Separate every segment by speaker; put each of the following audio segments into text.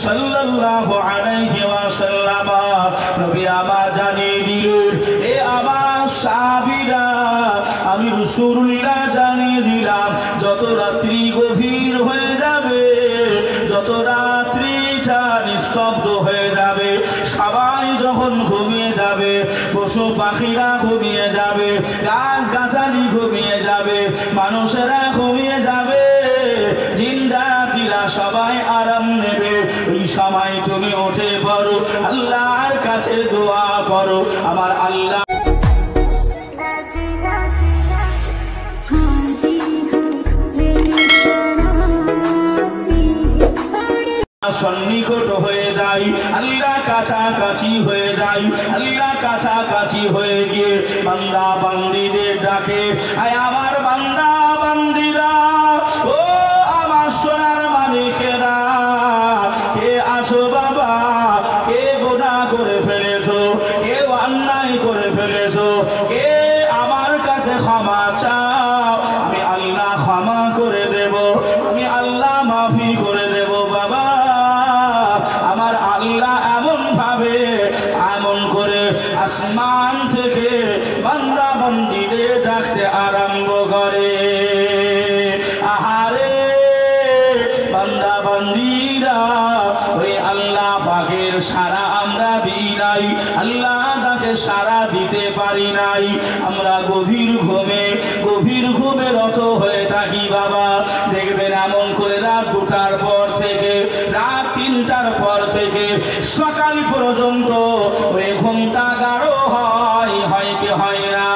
Speaker 1: সাল্লাল্লাহু আলাইহি ওয়াসাল্লাম নবী আমার জানিয়ে দিলেন, এ আমার সাহাবীরা, আমি রাসূলুল্লাহ জানিয়ে দিলাম, যত রাত্রি গভীর হয়ে যাবে, যত রাত্রিটা নিস্তব্ধ হয়ে যাবে, সবাই যখন ঘুমিয়ে যাবে, পশু পাখিরা ঘুমিয়ে যাবে, গাছ গাছালি ঘুমিয়ে যাবে, মানুষেরা ঘুমিয়ে যাবে, জিন জাতিরা সবাই আরাম নেবে, ওই সময় তুমি উঠে পড়ো, আল্লাহর কাছে দোয়া করো। আমার আল্লাহ সন্নিকট হয়ে যাই, আল্লাহ কাছাকাছি হয়ে যাই, আল্লাহ কাছাকাছি হয়ে গিয়ে বান্দা বান্দীদের ডাকে, আয় আমার বান্দা বান্দীরা, ও আমার সোনার মালিকেরা, কে আছো বাবা, কে গুনাহ করে ফেলেছো, কে অন্যায় করে ফেলেছো, কে আমার কাছে ক্ষমা চাও, আমি আল্লাহ ক্ষমা করে দেব, আমি আল্লাহ মাফি করে দেব। বাবা আমার আল্লাহ এমন ভাবে এমন করে আসমান থেকে বান্দা বান্দীদের ডাকতে আরম্ভ করে। আহারে বান্দা বান্দীরা, ওই আল্লাহ পাকের সারা আমরা দিই নাই, আল্লাহ তাকে সারা দিতে পারি নাই, আমরা গভীর ঘুমে রত হয়ে থাকি। বাবা দেখবেন এমন করে রাত 2টার পর থেকে রাত 3টার পর থেকে সকাল পর্যন্ত ওই ঘুমটা গাঢ় হয় কি হয় না,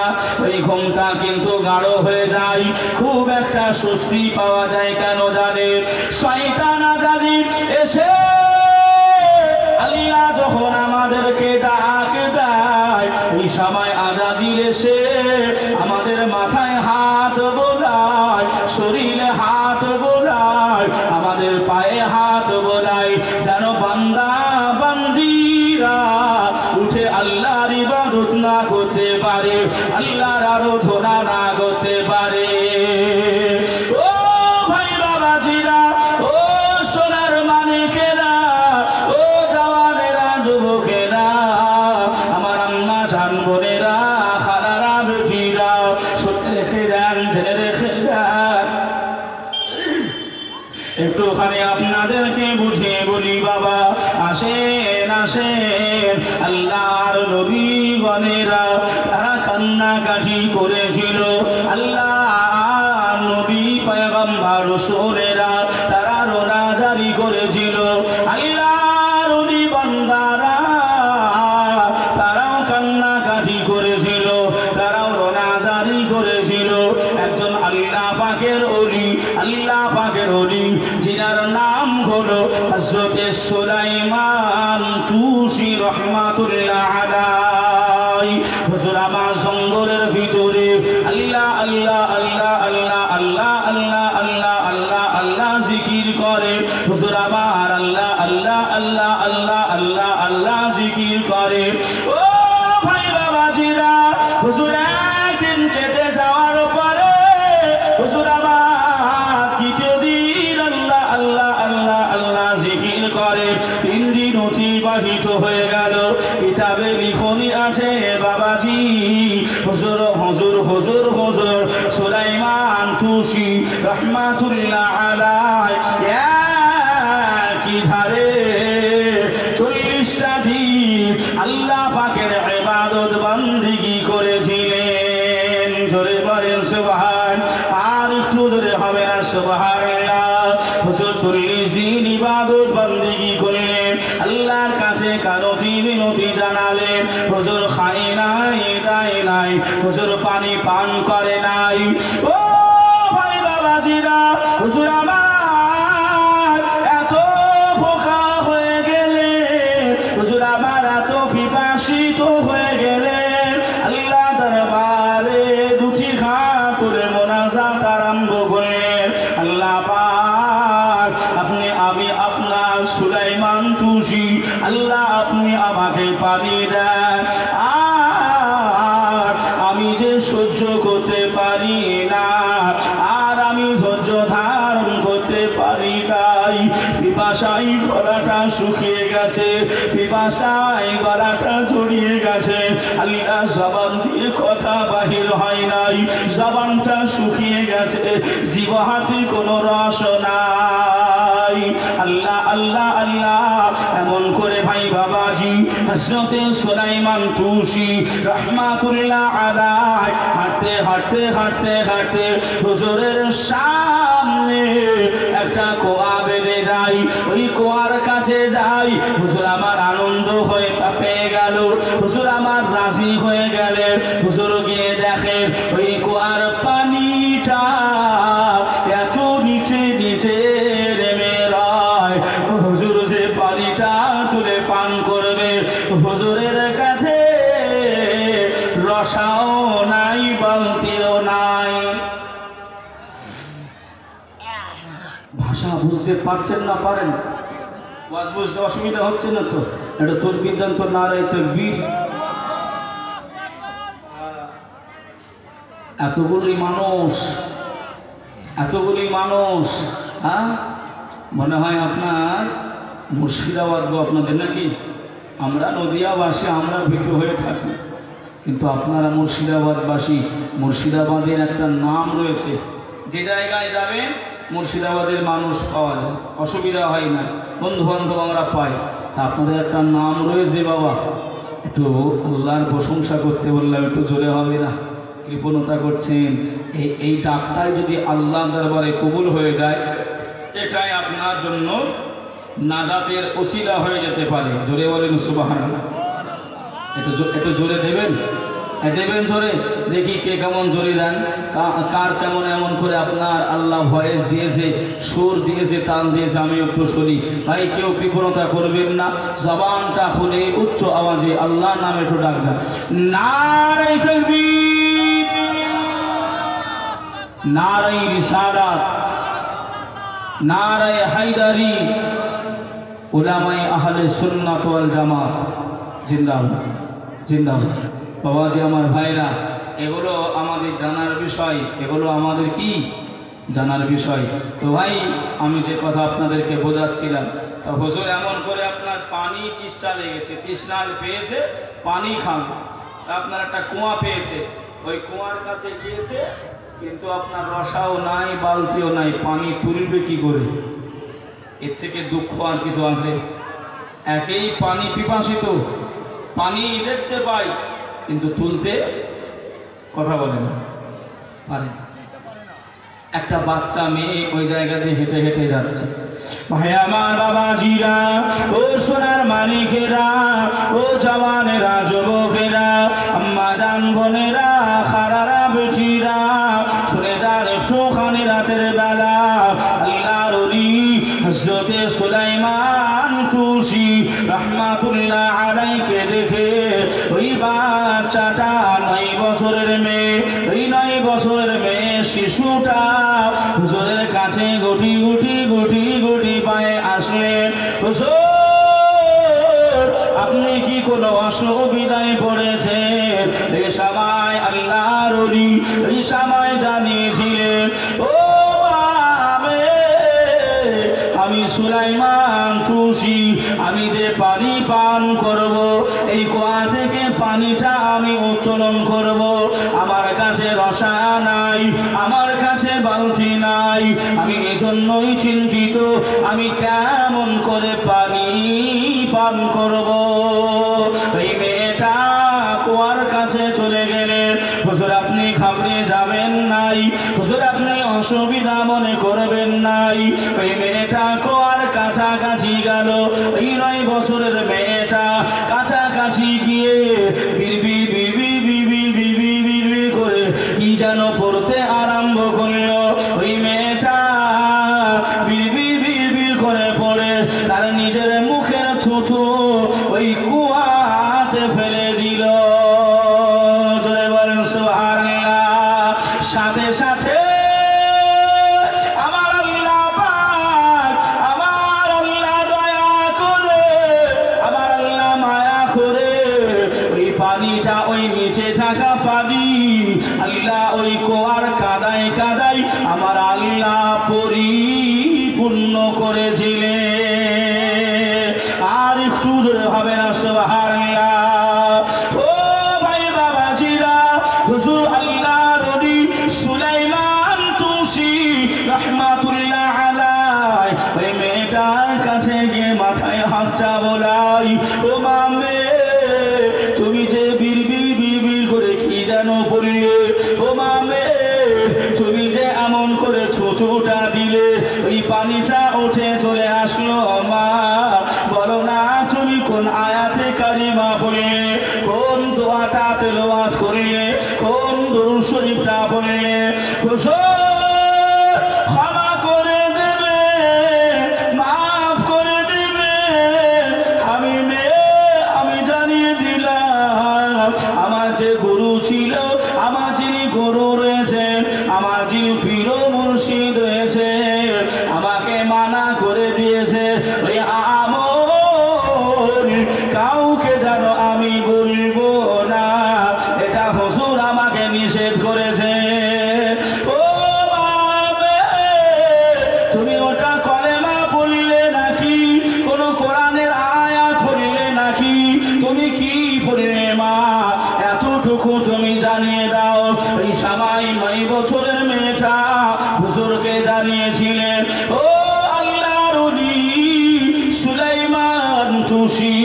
Speaker 1: ওই ঘুমটা কিন্তু গাঢ় হয়ে যায়, খুব একটা স্বস্তি পাওয়া যায়। কেন জানে? শয়তান আজাজিল এসে আল্লাহ যখন আমাদেরকে ডাক দেয়, ওই সময় আজাজিল এসে আমাদের মাথায় হাত বোলায়, শরীরে হাত বোলায়, আমাদের পায়ে হাত বোলায়, যেন বান্দা বান্দীরা উঠে আল্লাহর ইবাদত না করতে পারে, আল্লাহর আরাধনা না করতে পারে। ও ভাই বাবাজিরা, ও সোনার মানিকেরা, ও জওয়ানেরা, যুবকেরা, আমার আম্মা জান বোনেরা, খালারা, বেটিরা, সত্যি রেখে দেন, জেনে রেখে দেন। একটুখানি আপনাদেরকে বুঝিয়ে বলি বাবা, আসেন আসেন, আল্লাহর নবীগণেরা তারা কান্নাকাটি করেছিল, আল্লাহ নবী পয়গম্বর রাসূলেরা তারা রোনাজারি করেছিল, আল্লাহর নবী বান্দারা তারাও কান্নাকাটি করেছিল, তারাও রোনাজারি করেছিল। একজন আল্লাহ পাকের ওলি, আল্লাহ পাকের ওলি, যিনার নাম হলো হযরত সুলাইমান তুসি রাহমাতুল্লাহ আলাইহি। হুজুর আমার জঙ্গলের ভিতরে আল্লাহ আল্লাহ আল্লাহ আল্লাহ আল্লাহ আল্লাহ আল্লাহ আল্লাহ আল্লাহ জিকির করে, হুজুর আমার আল্লাহ আল্লাহ আল্লাহ আল্লাহ আল্লাহ আল্লাহ জিকির করে। ও ভাই বাবাজিরা, হুজুর একদিন কেটে যাওয়ার পরে হুজুর আমার দ্বিতীয় দিন আল্লাহ আল্লাহ আল্লাহ আল্লাহ জিকির করে। 3 দিন অতিবাহিত হয়ে গেল, কিতাবে লিখনি আছে বাবাজি, হুজুর হুজুর হুজুর হুজুর সুলাইমান তুসি রাহমাতুল্লাহ আলাইহি কি ধারে 40টা দিন আল্লাহ পাকের ইবাদত বান্দিগি করেছিলেন। জোরে বলেন সুবহান, আর একটু জোরে হবে না সুবহানাল্লাহ। হুজুর 40 দিন ইবাদত বান্দিগি করলেন, আল্লাহর কাছে কানতি মিনতি জানালেন। হুজুর খায় নাই, দায় নাই, হুজুর পানি পান করে নাই। ও ভাই বাবাজিরা, হুজুর আমার এত বোকা হয়ে গেলে, হুজুর আমার এত পিপাসিত হয়ে গেলে, আল্লাহ দরবারে 2টি ঘাট করে মোনাজাত আরম্ভ করলেন। আল্লাহ পাক, আপনি আমি আপনার সুলাইমান তুসি, আল্লাহ আপনি আমাকে পানি দেন, আর আমি যে সহ্য করতে পারি না, আর আমি ধৈর্য ধারণ করতে পারি নাই, পিপাসায় গলাটা শুকিয়ে গেছে, পিপাসায় গলাটা জড়িয়ে গেছে, আল্লাহ জবান দিয়ে কথা বাহির হয় নাই, জবানটা শুকিয়ে গেছে, জিহ্বাতে কোনো রস নাই। আল্লাহ আল্লাহ আল্লাহ এমন করে ভাই বাবাজি হযরতে সুলাইমান তুসি রাহমাতুল্লাহ আলাইহি হাঁটতে হাঁটতে হাঁটতে হাঁটতে হুজুরের সামনে একটা কুয়া বেঁধে যায়, ওই কুয়ার কাছে যাই, হুজুর আমার আনন্দ হয়ে পেয়ে গেল, হুজুর আমার রাজি হয়ে গেলেন। হুজুর গিয়ে দেখেন ওই কুয়ার পানিটা এত নিচে নিচে নেমে যায়, হুজুর যে পানিটা তুলে পান করবে, হুজুরের কাছে রসাও নাই, বালতিও নাই। ভাষা বুঝতে পারছেন না পারেন? ওয়াজ বুঝতে অসুবিধা হচ্ছে না তো? এটা তাকবীর দেন তো, নারে তাকবীর। এতগুলি মানুষ, হ্যাঁ মনে হয় আপনার মুর্শিদাবাদ গো আপনাদের নাকি? আমরা নদিয়াবাসী, আমরা ভীতু হয়ে থাকি, কিন্তু আপনারা মুর্শিদাবাদবাসী। মুর্শিদাবাদের একটা নাম রয়েছে, যে জায়গায় যাবেন মুর্শিদাবাদের মানুষ পাওয়া যায়, অসুবিধা হয় না, বন্ধু বান্ধব আমরা পাই। তা আপনাদের একটা নাম রয়েছে বাবা, একটু আল্লাহর প্রশংসা করতে বললাম, একটু জোরে হবে না? কৃপণতা করছেন, এই ডাকটাই যদি আল্লাহ দরবারে কবুল হয়ে যায়, এটাই আপনার জন্য নাজাতের ওসিলা হয়ে যেতে পারে। জোরে বলেন সুবহানাল্লাহ। একটু জোরে দেবেন, দেবেন জোরে, দেখি কে কেমন জোরে দেন, কার কেমন এমন করে আপনার আল্লাহ ভয়েস দিয়েছে, সুর দিয়েছে, তাল দিয়েছে, আমি একটু শুনি। ভাই কেউ কৃপণতা করবেন না, জবানটা খুলে উচ্চ আওয়াজে আল্লাহ নামে একটু ডাকবেন। নারে তাকবীর, নারে রিসালাত, নারে হায়দারি, উলামায়ে আহলে সুন্নাত ওয়াল জামাত জিন্দাবাদ জিন্দাবাদ। বাবাজি আমার ভাইরা, এগুলো আমাদের জানার বিষয়, এগুলো আমাদের কি জানার বিষয়। তো ভাই আমি যে কথা আপনাদেরকে বোঝাচ্ছিলাম, হুজুর এমন করে আপনার পানি তৃষ্ণা লেগেছে, তৃষ্ণা পেয়েছে, পানি খান, আপনার একটা কুয়া পেয়েছে, ওই কুয়ার কাছে গিয়েছে, কিন্তু আপনার রসাও নাই, বালতিও নাই, পানি তুলবে কি করে? এর থেকে দুঃখ আর কিছু আছে? একেই পানি পিপাসিত, পানি দেখতে পাই কিন্তু তুলতে কথা বলে না, পারে। একটা বাচ্চা মেয়ে ওই জায়গাতে হেঁটে হেঁটে যাচ্ছে। ভাই আমার বাবাজিরা, ও সোনার মানিকেরা, ও জওয়ানেরা, যুবকেরা, আম্মা জান বোনেরা, খারারা বেচিরা, শুনে যান একটুখানি রাতের বেলা আল্লাহর ওলি হযরতে সুলাইমান তুসি রাহমাতুল্লাহ আলাইহিকে দেখে ওই বাচ্চাটা 9 বছরের মেয়ে, ওই 9 বছরের মেয়ে শিশুটা হুজুরের কাছে গুটি গুটি গুটি গুটি পায়ে আসলেন। হুজুর আপনি কি কোনো অসুবিধায় পড়েছেন? এই সময় আল্লাহর ওলি এই সময় জানিয়েছিলেন, ও আমি সুলাইমান তুসি, আমি যে পানি পান করব, এই কুয়া থেকে পানিটা আমি উত্তোলন করব, আমার কাছে রসা নাই, আমার কাছে বালতি নাই, আমি এজন্যই চিন্তিত, আমি কেমন করে পানি পান করব। এই মেয়েটা কুয়ার কাছে চলে গেলেন। হুজুর আপনি ঘাবড়ে যাবেন নাই, হুজুর আপনি অসুবিধা মনে করবেন নাই। ওই মেয়েটা কুয়ার কাছাকাছি গেল, ওই 9 বছরের মেয়েটা কাছাকাছি গিয়ে বিড়বি বিড়বি বিড়বি বিড়বি বিড়বি করে কি যেন পড়তে আরম্ভ করলো। ওই মেয়েটা বিড়বি বিড়বি করে পড়ে তার নিজের মুখের থুথু ওই কুয়াতে ফেলে দিল। জোরে বলেন সুবহানাল্লাহ। সাথে সাথে আমার আল্লাহ পাক, আমার আল্লাহ দয়া করে, আমার আল্লাহ মায়া করে ওই পানিটা, ওই নিচে থাকা পানি আল্লাহ ওই কুয়ার কাদায় কাদায় আমার আল্লাহ পরিপূর্ণ করেছিলেন। মেয়েটার কাছে গিয়ে মাথায় হাতটা বোলাই, ও মামে তুমি যে বিড়বিড় বিড়বিড় করে কি যেন বললে, ও মামে তুমি যে এমন করে ছুটুটা দিলে ওই পানিটা উঠে চলে আসলো, মা বলো না তুমি কোন আয়াতে কারিমা পড়লে, কোন দোয়াটা তেলাওয়াত করলে, কোন দুরূদ শরীফটা পড়লে। ক্ষমা করে দেবে, মাফ করে দেবে, আমি মেয়ে আমি জানিয়ে দিলাম আমার যে গুরু ছিল, আমার যিনি গুরু রয়েছেন, আমার যিনি পীর মুর্শিদ রয়েছে, আমাকে মানা করে দিয়েছে ওই আমল কাউকে যেন আমি বলবো না, এটা হুজুর আমাকে নিষেধ করেছে। ও বাবা তুমি ওটা কলেমা পড়লে নাকি কোন কোরআনের আয়াত পড়লে নাকি তুমি কি পড়লে মা, এতটুকু তুমি জানিয়ে দাও। এই সামাই 9 বছরের মেয়েটা হুজুরকে জানিয়েছিলেন। ও আল্লাহর ওলি সুলাইমান তুসি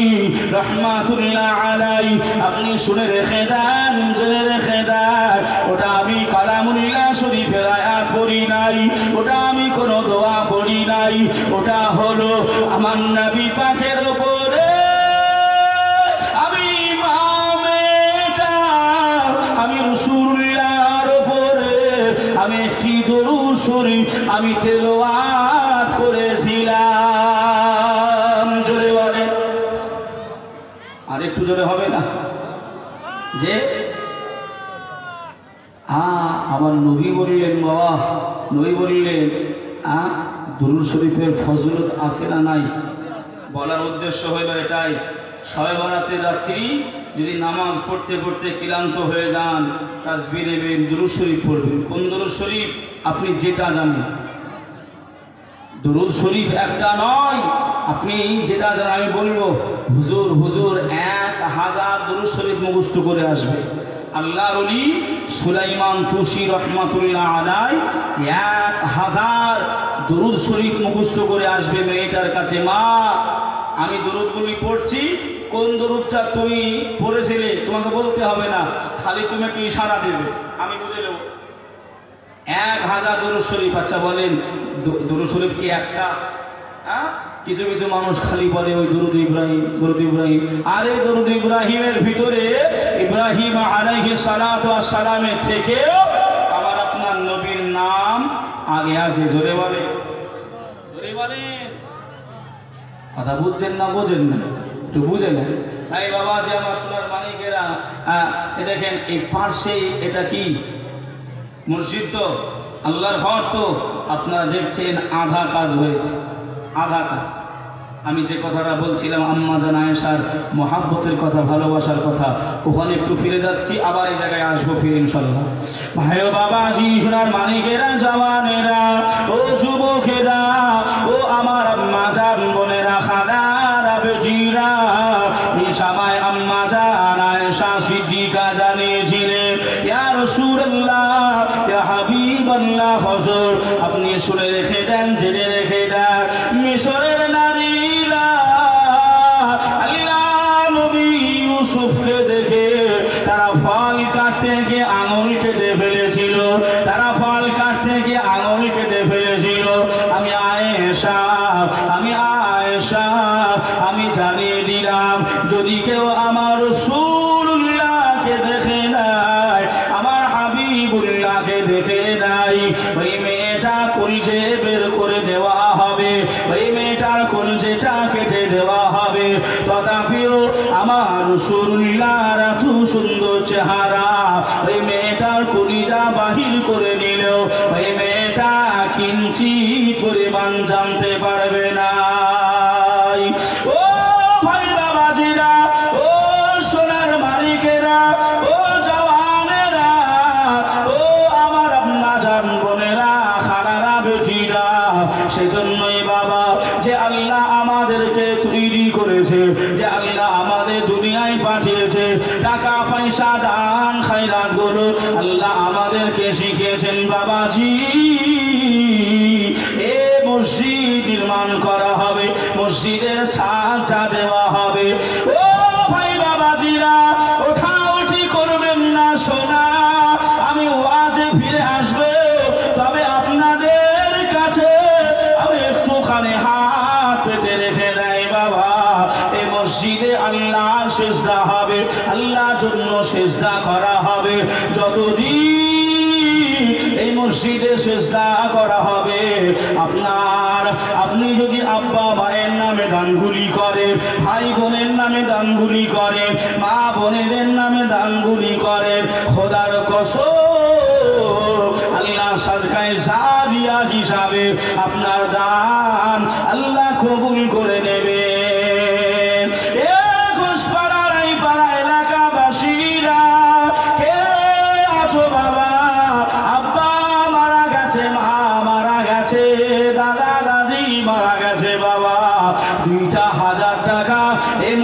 Speaker 1: রহমাতুল্লাহ আলাইহি, আপনি শুনে রেখে দেন, জেনে রেখে দেন, ওটা আমি কালামুল্লাহ শরীফের আয়াত পড়ি নাই, ওটা আমি কোনো দোয়া পড়ি নাই, ওটা হলো আমার নবী পাকের উপরে আমি ইমামেটা, আমি রাসূলুল্লাহর উপরে আমি একটি দরুদ শরীফ আমি তেলাওয়াত করেছিলাম। জোরে বলেন, আর একটু জোরে হবে না? যে আমার নবী বললেন, বাবা নবী বললেন দরুদ শরীফের ফজিলত আছে না নাই? বলার উদ্দেশ্য হলো এটাই, শবে বরাতের রাত্রি যদি নামাজ পড়তে পড়তে ক্লান্ত হয়ে যান, তাসবিহ নেবেন, দরুদ শরীফ পড়বেন। কোন দরুদ শরীফ? আপনি যেটা জানেন। দরুদ শরীফ একটা নয়, আপনি যেটা জানেন। আমি বলবো হুজুর হুজুর 1000 দরুদ শরীফ মুখস্থ করে আসবে। আল্লাহর ওলি সুলাইমান তুসি রহমাতুল্লাহ আলাইহি 1000 দরুদ শরীফ মুখস্থ করে আসবে মেয়েটার কাছে। মা আমি দরুদগুলি পড়ছি, কোন দরুদটা তুমি পড়েছিলে তোমাকে বলতে হবে না, খালি তুমি একটু ইশারা দেবে, আমি বুঝে নেব। 1000 দরুদ শরীফ। আচ্ছা বলেন দরুদ শরীফ কি একটা? কিছু কিছু মানুষ খালি বলে ওই দরুদ ইব্রাহিম, দরুদ ইব্রাহিম। আরে দরুদ ইব্রাহিমের ভিতরে ইব্রাহিম আলাইহিস সালাতু ওয়াস সালামের থেকেও আমার আপনার নবীর নাম আগে আছে। জোরে বলে, জোরে বলেন। কথা বুঝছেন না? বোঝেন না? একটু বুঝে নেন। এই বাবা যে আমার সোনার মানিকেরা, দেখেন এই পাশে এটা কি মসজিদ, তো আল্লাহর ঘর, তো আপনারা দেখছেন আধা কাজ হয়েছে, আধা কাজ। আমি যে কথাটা বলছিলাম আম্মা জান আয়েশার মহাব্বতের কথা, ভালোবাসার কথা, ওখানে একটু ফিরে যাচ্ছি, আবার এই জায়গায় আসবো ফিরে ইনশাল্লাহ। ভাই ও বাবাজি, সোনার মানিকেরা, জওয়ানেরা, ও যুবকেরা, ও আমার আম্মা জান বোনেরা, খালারা, বেজিরা, এই সময় আম্মা জান আয়েশা সিদ্দিকা জানিয়েছিলেন, ইয়া রাসূলুল্লাহ, ইয়া হাবিবাল্লাহ, হুজুর আপনি শুনে রেখে দেন, জেনে রেখে দেন, মিশরের নারীরা আল্লাহ নবী ইউসুফকে দেখে তারা ফল কাটতে গিয়ে আঙুল কেটে ফেলেছিল, তারা ফল কাটতে গিয়ে আঙুল কেটে ফেলেছিল। আমি আয়েশা, আমি আয়েশা, আমি জানিয়ে দিলাম, যদি কেউ আমার রাসূলুল্লাহকে দেখে নাই, আমার হাবিবুল্লাহকে দেখে নাই, ওই মেয়েটা কলিজে বের করে দেওয়া হবে, ওই মেয়েটার কলিজেটা কেটে দেওয়া হবে। তথাপিও আমার রাসূলুল্লাহর এত সুন্দর চেহারা, ওই মেয়েটার কলিজা বাহির করে নিলেও ওই মেয়েটা কিঞ্চিত পরিমাণ জানতে পারবে না। ও ভাই বাবাজিরা, ও সোনার মালিকেরা, ও জওয়ানেরা, ও আমার আম্মা জান বোনেরা, খালারা, বেজিরা, সেজন্যই বাবা যে আল্লাহ আমাদেরকে তৈরি করেছে, যে আল্লাহ আমাদের দুনিয়ায় পাঠিয়েছে, টাকা পয়সা দান খায়রাত গুলো আল্লাহ আমাদেরকে শিখিয়েছেন। বাবাজি এ মসজিদ নির্মাণ করা হবে, মসজিদের ছাদটা দেওয়া হবে। ও ভাই বাবাজিরা, ওঠাউঠি করবেন না সোনা, আমি ওয়াজে ফিরে আসবে, তবে আপনাদের কাছে আমি একটুখানি হাত পেতে রেখে দেয় বাবা। এই মসজিদে আল্লাহর সিজদা হবে, আল্লাহর জন্য সিজদা করা হবে। যতদিন এই মসজিদে সিজদা করা হবে, আপনি যদি আব্বা মায়ের নামে দানগুলি করেন, ভাই বোনের নামে দানগুলি করেন, মা বোনেদের নামে দানগুলি করেন, খোদার কসম আল্লাহ সাদকায়ে জারিয়া হিসাবে আপনার দান আল্লাহ কবুল করে নেবে।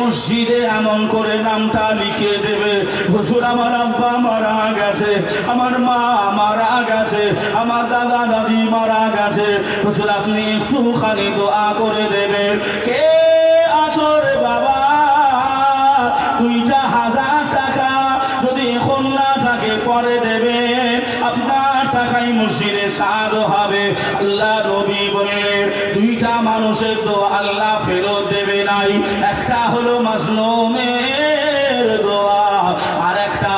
Speaker 1: মসজিদে এমন করে নামটা লিখে দেবে, হুজুর আমার আব্বা মারা গেছে, আমার মা মারা গেছে, আমার দাদা দাদি মারা গেছে, হুজুর আপনি একটুখানি দোয়া করে দেবেন। কে আছো রে বাবা? 2,000 টাকা যদি এখন না থাকে পরে দেবে, আপনার টাকাই মসজিদে ছাদ হবে। আল্লাহ নবী বললেন, 2টা মানুষের দোয়া আল্লাহ ফেরত দেবে নাই। একটা হলো মাজলুমের দোয়া, আর একটা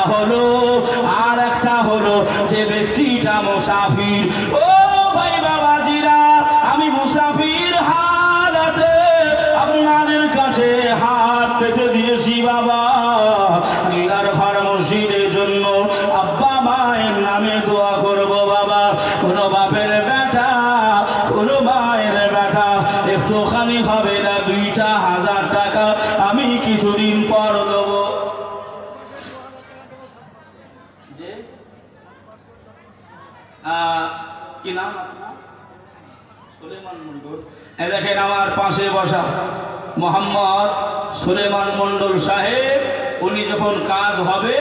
Speaker 1: হলো যে ব্যক্তিটা মুসাফির। ও ভাই বাবাজিরা, আমি মুসাফির হালাতে আপনাদের কাছে হাত পেতে দিয়েছি বাবা। আল্লাহর ঘর মসজিদের জন্য আব্বা মায়ের নামে দোয়া করবো বাবা। কোন বাপের বেটা, কোন মায়ের বেটা একটুখানি হবে না, 2,000 টাকা আমি কিছুদিন পর দেবো। কি নাম আপনার? সুলেমান মন্ডল। দেখেন আমার পাশে বসা মোহাম্মদ সুলেমান মন্ডল সাহেব, উনি যখন কাজ হবে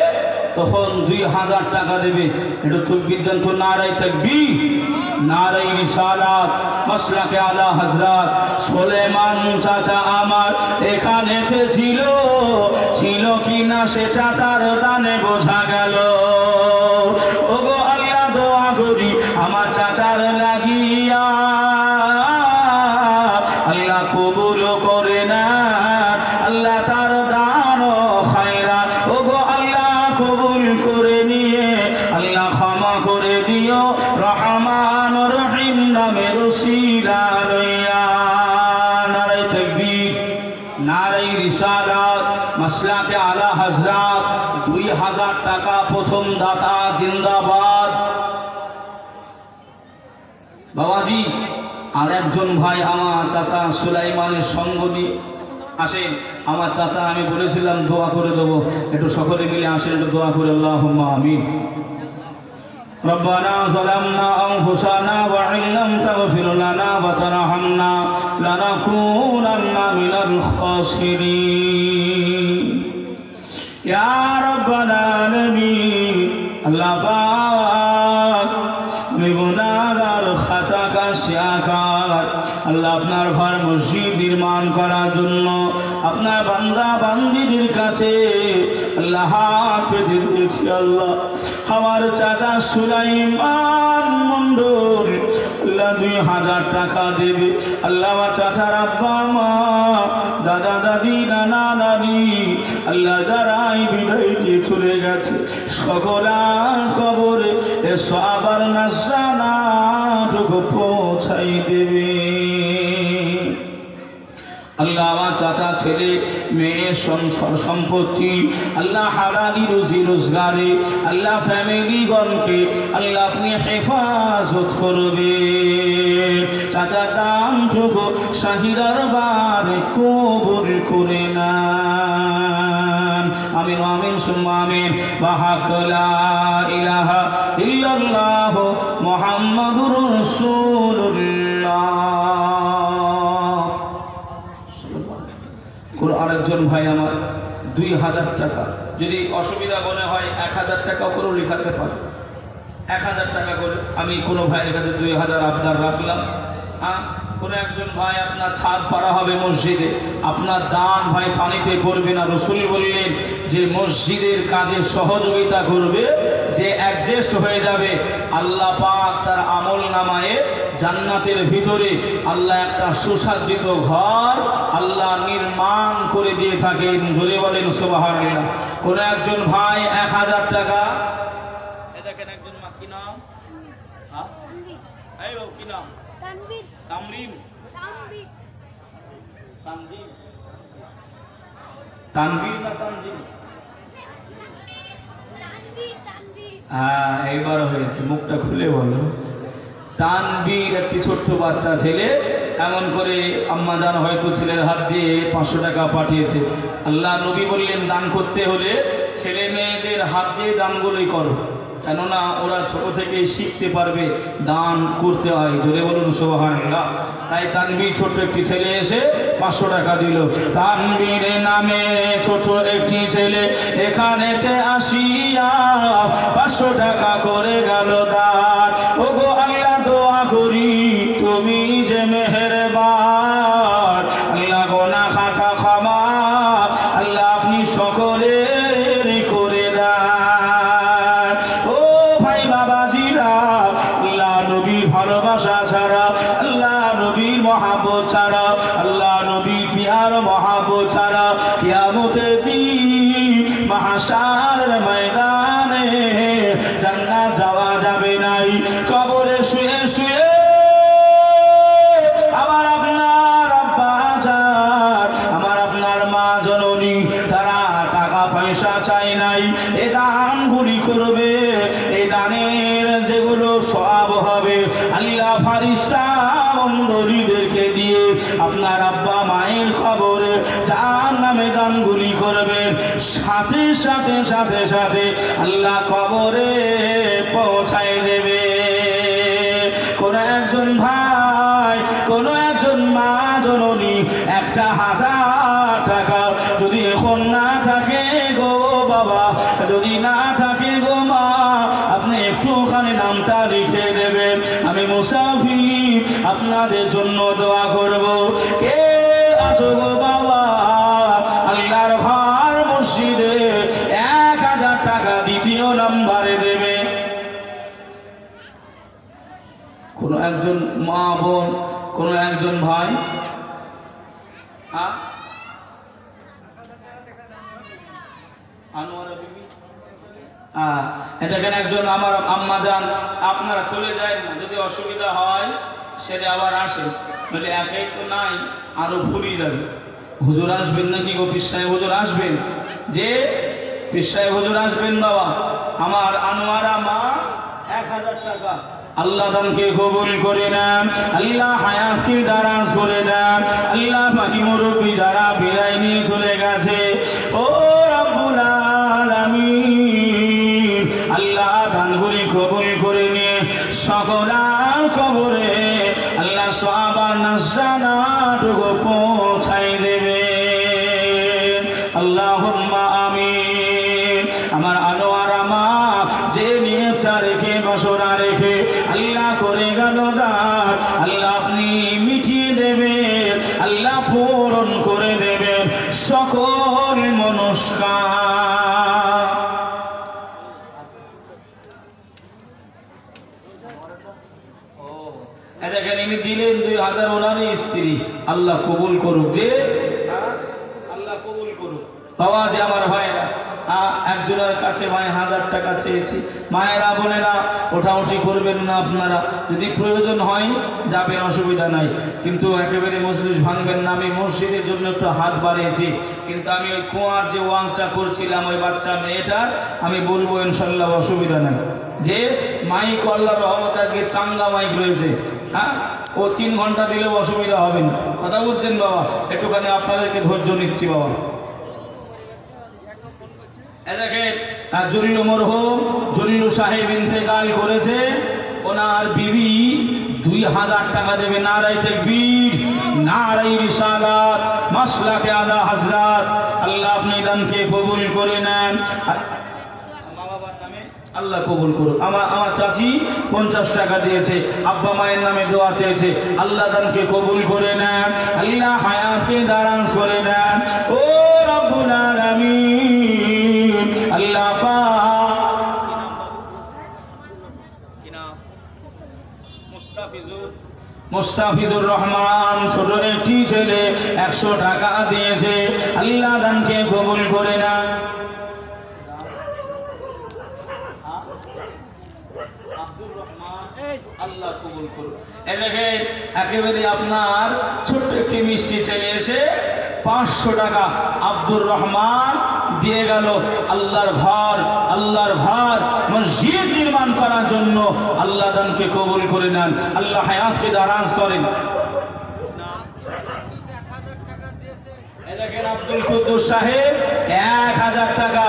Speaker 1: তখন 2,000 টাকা দেবে। এটা তাকবীর দেন তো, নারায়ে তাকবীর, নারায়ে রিসালাত, মাসলাকে আলা হযরত সুলেমান চাচা আমার এখানে ছিল কি না সেটা তার দানে বোঝা গেল। ওগো আল্লাহ দোয়া করি আমার চাচার লাগিয়া, আল্লাহ কবুল করে না, আল্লাহ তার দান খায়রা ওগো আল্লাহ কবুল করে নিয়ে আল্লাহ ক্ষমা করে দিও, রহমান রহিম নামের উসিলা লইয়া। নারায়ে তাকবীর, নারায়ে রিসালাত, মাসলাকে আলা হযরত। 2,000 টাকা প্রথম দাতা জিন্দাবাদ। বাবাজি, আর একজন ভাই আমার চাচা সুলাইমানের সঙ্গ নিয়ে আসেন। আমার চাচা আমি বলেছিলাম দোয়া করে দেবো, একটু সকলে মিলে আসেন, একটু দোয়া করে আল্লাহুম্মা আমিন। ربنا ظلمنا أنفسنا وإن لم تغفر لنا وترحمنا لنكونن من الخاسرين يا رب العالمين। আল্লাহ পাক গুনাহগার খাতাকা শিয়াকার, আল্লাহ আপনার ঘর মসজিদ নির্মাণ করার জন্য আপনার বান্দা বান্দীদের কাছে আল্লাহ হাত পেতে দিয়েছি। আল্লাহ আমার চাচা সুলাইমান মন্ডল আল্লাহ 2,000 টাকা দেবে। আল্লাহ আমার চাচার আব্বা মা, দাদা দাদি, নানা নানি আল্লাহ যারাই বিদায় দিয়ে চলে গেছে সকলার কবরে এসো আবার নাজরানা টুকু পৌঁছাই দেবে। আল্লাহ আমার চাচা ছেলে মেয়ে সম্পত্তি আল্লাহ হালালি রুজি রোজগারে আল্লাহ ফ্যামিলিগণকে আল্লাহ আপনি হেফাজত করবে। চাচা দাম যোগ শাহিদার বারে কবুল করে নেন। আমিন আমিন সুম্মা আমিন। ওয়াহাক লা ইলাহা ইল্লাল্লাহ মুহাম্মাদুর রাসূলুল্লাহ। আরেকজন ভাই আমার 2,000 টাকা, যদি অসুবিধা মনে হয় 1,000 টাকা করেও লেখাতে পারে। 1,000 টাকা করে আমি কোনো ভাইয়ের কাছে 2,000 আবদার রাখলাম। কোনো একজন ভাই আপনার ছাদ পাড়া হবে মসজিদে, আপনার দান ভাই পানিতে পড়বে না। রাসূল বললেন যে মসজিদের কাজে সহযোগিতা করবে, যে অ্যাডজাস্ট হয়ে যাবে, আল্লাহ পাক তার আমল নামায়ে জান্নাতের ভিতরে আল্লাহ একটা সুসজ্জিত ঘর আল্লাহ নির্মাণ করে দিয়ে থাকেন। জোরে বলেন সুবহানাল্লাহ। কোন একজন ভাই 1000 টাকা, দেখেন একজন মা, কি নাম? হ্যাঁ এই বাবু কি নাম? তানভীর। তামরিন। তানভীর। তানজিম। তানভীর না তানজিম? তানভীর। তানভীর। হ্যাঁ এইবার হয়েছে, মুখটা খুলে বলো। তানভীর একটি ছোট্ট বাচ্চা ছেলে, এমন করে আম্মা জান হয়তো ছেলের হাত দিয়ে 500 টাকা পাঠিয়েছে। আল্লাহ নবী বললেন দান করতে হলে ছেলে মেয়েদের হাত দিয়ে দানগুলোই করো, কেননা ওরা ছোট থেকেই শিখতে পারবে দান করতে হয়। জোরে বলুন সুবহানাল্লাহ। তাই তানভীর ছোট্ট একটি ছেলে এসে 500 টাকা দিল। তানভীর নামে ছোট একটি ছেলে এখানেতে আসিয়া 500 টাকা করে গেল দান। ওগো আল্লাহ দোয়া করি তুমি যে মেহেরবান, আল্লাহ গোনা খাতা ক্ষমা আল্লাহ আপনি সকলের করে দেন। ও ভাই বাবাজিরা, আল্লাহ নবীর ভালোবাসা ছাড়া, আল্লাহ নবীর মহাব্বত ছাড়া, আল্লাহ নবীর পিয়ার মহাব্বত ছাড়া কিয়ামতের দিন মাহশারের ময়দানে জান্নাত যাওয়া যাবে নাই। কবরে শুয়ে শুয়ে আমার আপনার আব্বা জান, আমার আপনার মা জননী, তারা টাকা পয়সা চাই নাই, এ দানগুলি করবে। এই দানের যেগুলো সওয়াব হবে আল্লাহ ফারিস্তা মণ্ডলীদেরকে দিয়ে আপনার আব্বা মায়ের কবরে জাহান্নামে দানগুলি করবে। সাথে সাথে সাথে সাথে আল্লাহ কবরে পৌঁছায় দেবে। কোন একজন ভাই, কোন একজন মা জননী 1000 টাকা যদি এখন না থাকে গো বাবা, যদি না থাকে গো মা, আপনি একটুখানি নামটা লিখে দেবেন। আমি মুসাফির আপনাদের জন্য দোয়া করব। কে আছো গো বাবা আল্লাহর ঘর মসজিদে 1000 টাকা দ্বিতীয় নাম্বারে দেবে? কোন একজন মা বোন, কোন একজন ভাই, আনোয়ারা বিবি, দেখেন একজন আমার আম্মা যান, আপনারা চলে যায় না, যদি অসুবিধা হয় সেটা আবার আসে, বলে একাই তো নাই, আরো ভুলি যাবে। হুজুর আসবেন নাকি গো? পীর সাহেব হুজুর আসবেন? যে পীর সাহেব হুজুর আসবেন বাবা, আমার আনোয়ারা মা 1000 টাকা আল্লাহ দানকে কবুল করে নেন, আল্লাহ হায়াতকে দারাজ করে দেন। আল্লাহ বাকি মুরব্বি যারা বিদায় নিয়ে চলে গেছে, ও রব্বুল আলামিন আল্লাহ দানগুলি কবুল করে নিয়ে সকলার কবরে আল্লাহ সওয়াব আর নাজরানাটুকু পৌঁছাই দেবে। আল্লাহুম্মা আমিন। আমার আনোয়ারা মা যে নিয়তটা রেখে বাসনা রেখে আল্লাহ করে গেল দান, আল্লাহ আপনি মিটিয়ে দেবেন, আল্লাহ পূরণ করে দেবেন সকল মনস্কার। দেখেন ইনি দিলেন 2000, ওনারই স্ত্রী, আল্লাহ কবুল করুক, যে আল্লাহ কবুল করুক। বাবা যে আমার ভাইরা একজনের কাছে ভাই 1000 টাকা চেয়েছি, মায়েরা বোনেরা ওঠাউঠি করবেন না, আপনারা যদি প্রয়োজন হয় যাবেন, অসুবিধা নাই, কিন্তু একেবারে মজলিস ভাঙবেন না। আমি মসজিদের জন্য একটু হাত বাড়িয়েছি, কিন্তু আমি ওই কুয়ার যে ওয়াজটা করছিলাম ওই বাচ্চা মেয়েটার আমি বলবো ইনশাল্লাহ, অসুবিধা নাই। যে মাইক আল্লাহর রহমতে আজকে চাঙ্গা মাইক রয়েছে, হ্যাঁ, ও 3 ঘন্টা দিলেও অসুবিধা হবে না। কথা বুঝছেন বাবা? একটুখানি আপনাদেরকে ধৈর্য নিচ্ছি বাবা। দেখেন জলিলু মরহুম জলিলু সাহেব ইন্তেকাল করেছে, ওনার বিবি 2000 টাকা দেবে। নারায়ে তাকবীর, নারায়ে রিসালাত, মাসলাকে আলা হযরত। আল্লাহ আপনি দানকে কবুল করে নেন। মা বাবার নামে আল্লাহ কবুল করুন। আমার চাচি 50 টাকা দিয়েছে, আব্বা মায়ের নামে দোয়া চেয়েছে, আল্লাহ দানকে কবুল করে নেন, আল্লাহ হায়াতকে দারাজ করে দেন। ও রব্বুল আলামিন, আল্লাহ পাক মুস্তাফিজুর রহমান ছোট একটি ছেলে 100 টাকা দিয়েছে, আল্লাহ দানকে কবুল করে নেন। আল্লাহ কবুল করুন। এদিকে একেবারে আপনার ছোট্ট একটি মিষ্টি ছেলে এসে 500 টাকা আব্দুর রহমান দিয়ে গেল আল্লাহর ঘর মসজিদ নির্মাণ করার জন্য। আল্লাহ দানকে কবুল করে নেন, আল্লাহ হায়াতকে দারাজ করেন। দেখেন আব্দুল কুদ্দুস সাহেব 1000 টাকা।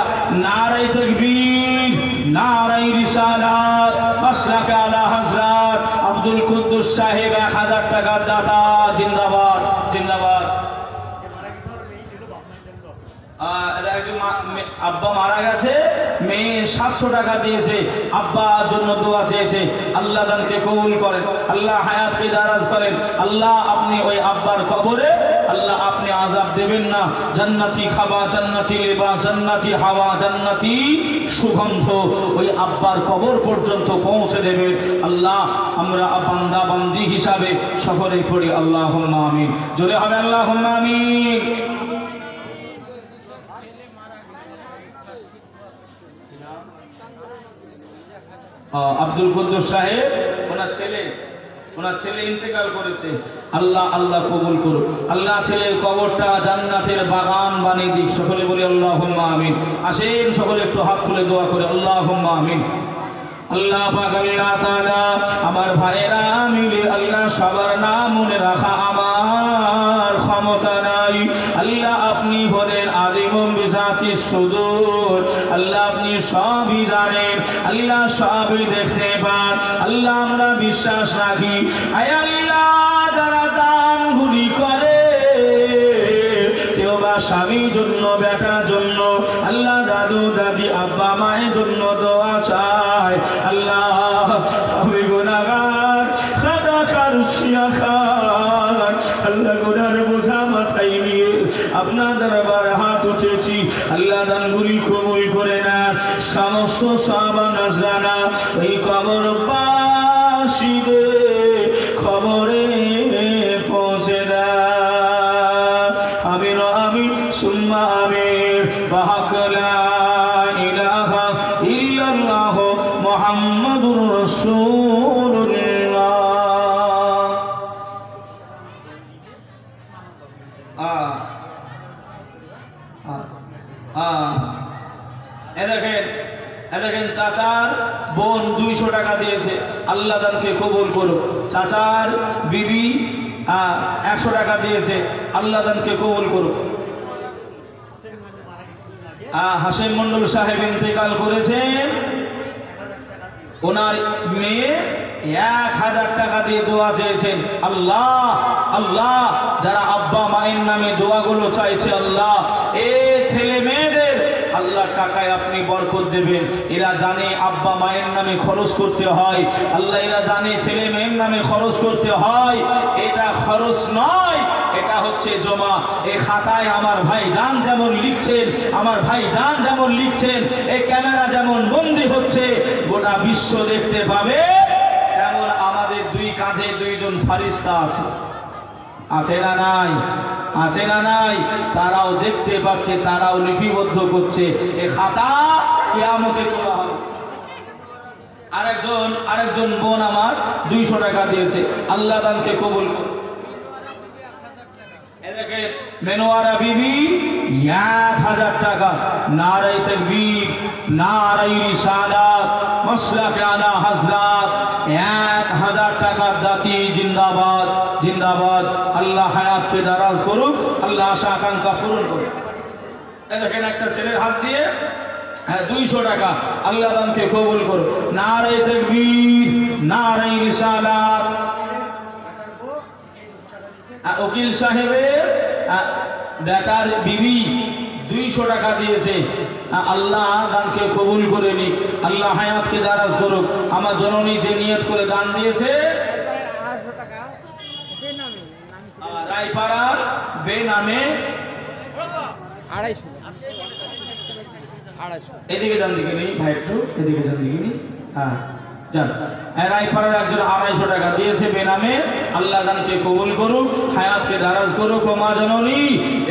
Speaker 1: নারায়ে তাকবীর, নারায়ে রিসালাত, মাসলাকে আলা হযরত আব্দুল কুদ্দুস সাহেব 1000 টাকার দাতা। জিন্দাবাদ জিন্দাবাদ। আব্বা মারা গেছে, মেয়ে 700 টাকা দিয়েছে, আব্বার জন্য দোয়া চেয়েছে, আল্লাহ দানকে কবুল করেন, আল্লাহ হায়াতকে দারাজ করেন। আল্লাহ আপনি ওই আব্বার কবরে আল্লাহ আপনি আযাব দেবেন না, জান্নাতি খাবা, জান্নাতি লিবাস, জান্নাতি হাওয়া, জান্নাতি সুগন্ধ ওই আব্বার কবর পর্যন্ত পৌঁছে দেবেন। আল্লাহ আমরা বান্দা বান্দি হিসাবে সকলেই পড়ি আল্লাহুম্মা আমিন। জোরে হবে আল্লাহুম্মা আমিন। আব্দুল কুদ্দুস সাহেব ওনার ছেলে ইন্তেকাল করেছে, আল্লাহ কবুল করুন, আল্লাহ ছেলের কবরটা জান্নাতের বাগান বানিয়ে দিক। সকলে বলি আল্লাহুম্মা আমিন। আসেন সকলে একটু হাত তুলে দোয়া করে আল্লাহুম্মা আমিন। আল্লাহ পাক আল্লাহ তাআলা আমার ভাইয়েরা মিলে আল্লাহ সবার নাম মনে রাখা আমার ক্ষমতা নাই। আল্লাহ আপনি বলেন আলিমুম বিযাতিস সুদূর, আল্লাহ আপনি সবই জানেন, আল্লাহ সবই দেখতে পান। আল্লাহ আমরা বিশ্বাস রাখি, আয় আল্লাহ যারা দানগুলি করে, কেউ বা স্বামীর জন্য, বেটার জন্য, আল্লাহ দাদু দাদি আব্বা মায়ের জন্য দোয়া চায়। আল্লাহ আমি গুনাহগার, খাতাকার, শিয়াখার, আল্লাহ গুনার বোঝা মাথায় নিয়ে আপনার দরবারে হাত উঠেছি, আল্লাহ দানগুলি কবুল করে না। সমস্ত সাহাবা নাজরানা এই কবরবাসীদের খবরে পৌঁছে দেয়। আমিন আমিন সুম্মা আমিন। বাহাক লা ইলাহা ইল্লাল্লাহ মুহাম্মাদুর রাসূলুল্লাহ। দেখেন চাচার বোন 200 টাকা দিয়েছে, আল্লাহ দানকে কবুল করুন। চাচার বিবি 100 টাকা দিয়েছে, আল্লাহ দানকে কবুল করুন। হাসেম মন্ডল সাহেব ইন্তেকাল করেছেন, ওনার মেয়ে 1000 টাকা দিয়ে দোয়া চেয়েছেন। আল্লাহ যারা আব্বা মায়ের নামে দোয়াগুলো চাইছে, আল্লাহ এ ছেলে মেয়েদের আল্লাহ টাকায় আপনি বরকত দেবেন। এরা জানে আব্বা মায়ের নামে খরচ করতে হয়, আল্লাহ এরা জানে ছেলে মেয়ের নামে খরচ করতে হয়। এটা খরচ নয়, এটা হচ্ছে জমা। এই খাতায় আমার ভাই জান যেমন লিখছেন, আমার ভাই জান যেমন লিখছেন, এই ক্যামেরা যেমন বন্দী হচ্ছে, গোটা বিশ্ব দেখতে পাবে। তেমন আমাদের দুই কাঁধে 2 জন ফারিস্তা আছে, আছে না নাই? আছে না নাই? তারাও দেখতে পাচ্ছে, তারাও লিপিবদ্ধ করছে। এই খাতা কিয়ামতে তোলা হবে। আরেকজন বোন আমার 200 টাকা দিয়েছে, আল্লাহ দানকে কবুল করুন। এদিকে মেনোয়ারা বিবি 1000 টাকা। নারায়ে তাকবীর, নারায়ে রিসালাত, মাসলাকে আলা হযরত 1000 টাকার দাতি। জিন্দাবাদ জিন্দাবাদ। আল্লাহ হায়াতকে দারাজ করুক, আল্লাহ আশা আকাঙ্ক্ষা পূরণ করুক। দেখেন একটা ছেলের হাত দিয়ে 200 টাকা, আল্লাহ দানকে কবুল করুক। নারায়ে তাকবীর, নারায়ে রিসালাত। উকিল সাহেবের বেটার বিবি 200 টাকা দিয়েছে। আল্লাহ দানকে কবুল করে নি, আল্লাহ হায়াতকে দারাজ করুক। আমার জননী যে নিয়ত করে দান দিয়েছে রায়পাড়া বেনামে 250। এদিকে যান, দিকে নেই ভাই, একটু এদিকে যান, দিকে নেই। হ্যাঁ যান। রায়পাড়ার একজন 250 টাকা দিয়েছে বেনামে। আল্লাহ দানকে কবুল করুক, হায়াতকে দারাজ করুক। ও মা জননী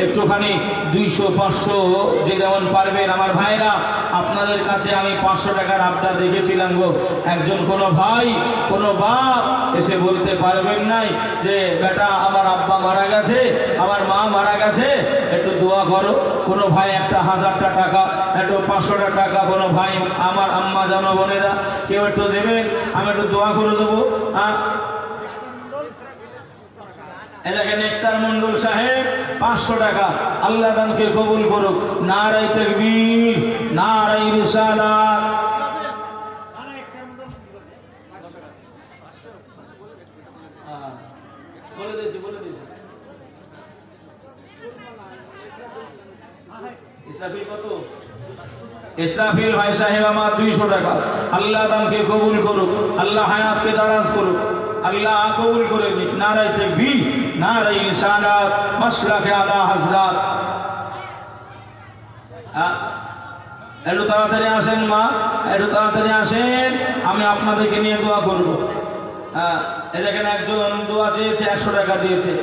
Speaker 1: একটুখানি 200 500 যে যেমন পারবেন। আমার ভাইরা আপনাদের কাছে আমি 500 টাকার আবদার রেখেছিলাম গো। একজন কোনো ভাই কোনো বাপ এসে বলতে পারবেন নাই যে বেটা আমার আব্বা মারা গেছে, আমার মা মারা গেছে, একটু দোয়া করো। কোনো ভাই একটা 1000টা টাকা, একটু 500টা টাকা, কোনো ভাই আমার আম্মা জানো বোনেরা কেউ একটু দেবেন, আমি একটু দোয়া করে দেবো। এলাকায় নেকতার মন্ডল সাহেব 500 টাকা। আল্লাহ দানকে কবুল করুক। নারায়ে তাকবীর, নারায়ে রিসালাত। বলে দিয়েছি ইসরাফিল কত? ইসরাফিল ভাই সাহেব আমার 200 টাকা। আল্লাহ দানকে কবুল করুক, আল্লাহ হায়াতকে দারাজ করুক, আল্লাহ কবুল করে নিক। নারায়ে তাকবীর, নারায়ে রিসালাত, মাসলাকে আলা হযরত। একটু তাড়াতাড়ি আসেন মা, একটু তাড়াতাড়ি আসেন, আমি আপনাদেরকে নিয়ে দোয়া করব। এই দেখেন একজন দোয়া চেয়েছে, 100 টাকা দিয়েছে।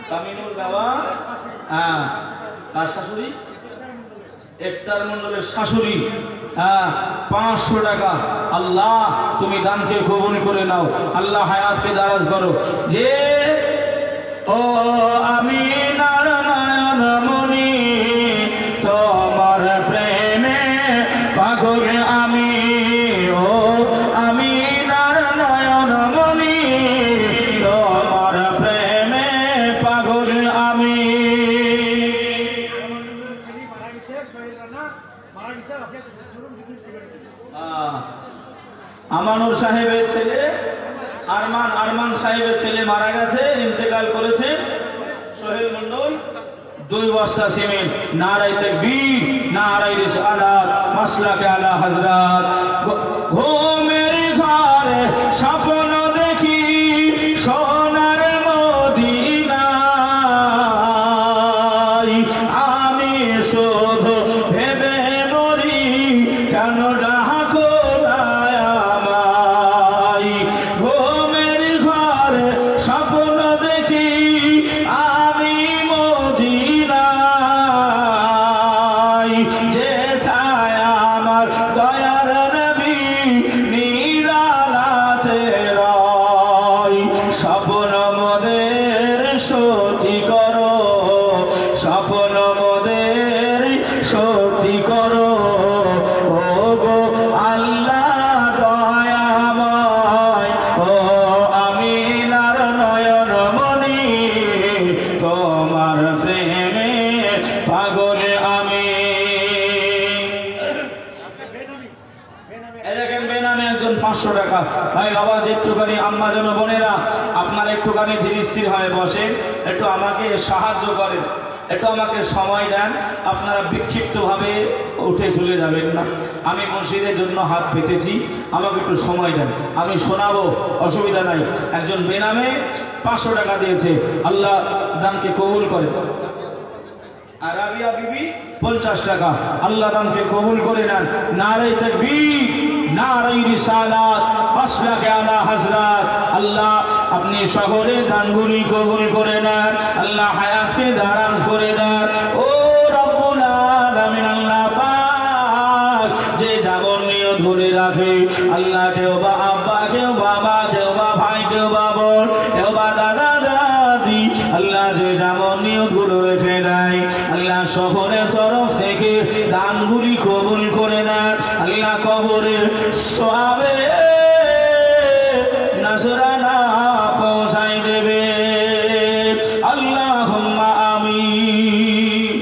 Speaker 1: কামিনুল বাবা, কার শাশুড়ি? একতার মন্ডলের শাশুড়ি, 500 টাকা। আল্লাহ তুমি দানকে কবুল করে নাও, আল্লাহ হায়াতকে দারাজ করো। যে ও আমি নারায়ণ মনি তোমার প্রেমে পাগল আমি, ও আমি নারায়ণ মনি তোমার প্রেমে পাগল আমি। আমানুর সাহেবের ছেলে আরমান সাহেবের ছেলে মারা গেছে, ইন্তেকাল করেছে। সোহেল মন্ডল 2 বস্তা সিমেন্ট। নারায়ে তাকবীর, নারায়ে রিসালাত, মাসলাকে আলা হযরত। ঘুমের ঘরে স্বপ্ন দেখি সোনার মদিনায়, আমি শুধু ভেবে মরি কেন ডাকো না আমায়। ঘুমের ঘরে স্বপ্ন দেখি আমি মদিনায়, যেথায় আমার দয়ার নবী নিরালাতে রয়। স্বপ্ন মোদের সত্যি করো, স্বপ্ন মোদের সত্যি করো। ও গো আল্লাহ দয়াময়, ও আমিনার নয়ন মনি তোমার প্রেমে পাগল আমি। দেখেন বেনামে একজন 500 টাকা। ভাই বাবা একটুখানি আম্মা যেন বোনেরা আপনারা একটুখানি ধীর স্থির হয়ে বসেন, একটু আমাকে সাহায্য করেন, একটু আমাকে সময় দেন। আপনারা বিক্ষিপ্তভাবে উঠে চলে যাবেন না। আমি মসজিদের জন্য হাত পেতেছি, আমাকে একটু সময় দেন, আমি শোনাবো, অসুবিধা নাই। একজন বেনামে 500 টাকা দিয়েছে, আল্লাহ দানকে কবুল করে। আর রাবিয়া বিবি 50 টাকা, আল্লাহ দানকে কবুল করে নেন। নারায়ে তাকবীর, নারায়ে রিসালাত, মাসলাকে আলা হযরত। আল্লাহ আপনি সকলে দানগুলি কবুল করে নেন, আল্লাহ হায়াতকে দারাজ করে দেন। ও রব্বুল আলামিন, আল্লাহ পাক যে যেমন নিয়ত ধরে রাখে, আল্লাহ কেউ বা আব্বা, কেউ বাবা, কেউ বা ভাই, কেউ বা বোন, কেউ বা দাদা দাদি, আল্লাহ যে যেমন নিয়তগুলো রেখে দেয়, আল্লাহ সকলের তরফ থেকে দানগুলি কবুল করে নেন। আল্লাহ কবরের সওয়াবে নজরানা পৌঁছাই দেবে। আল্লাহুম্মা আমিন।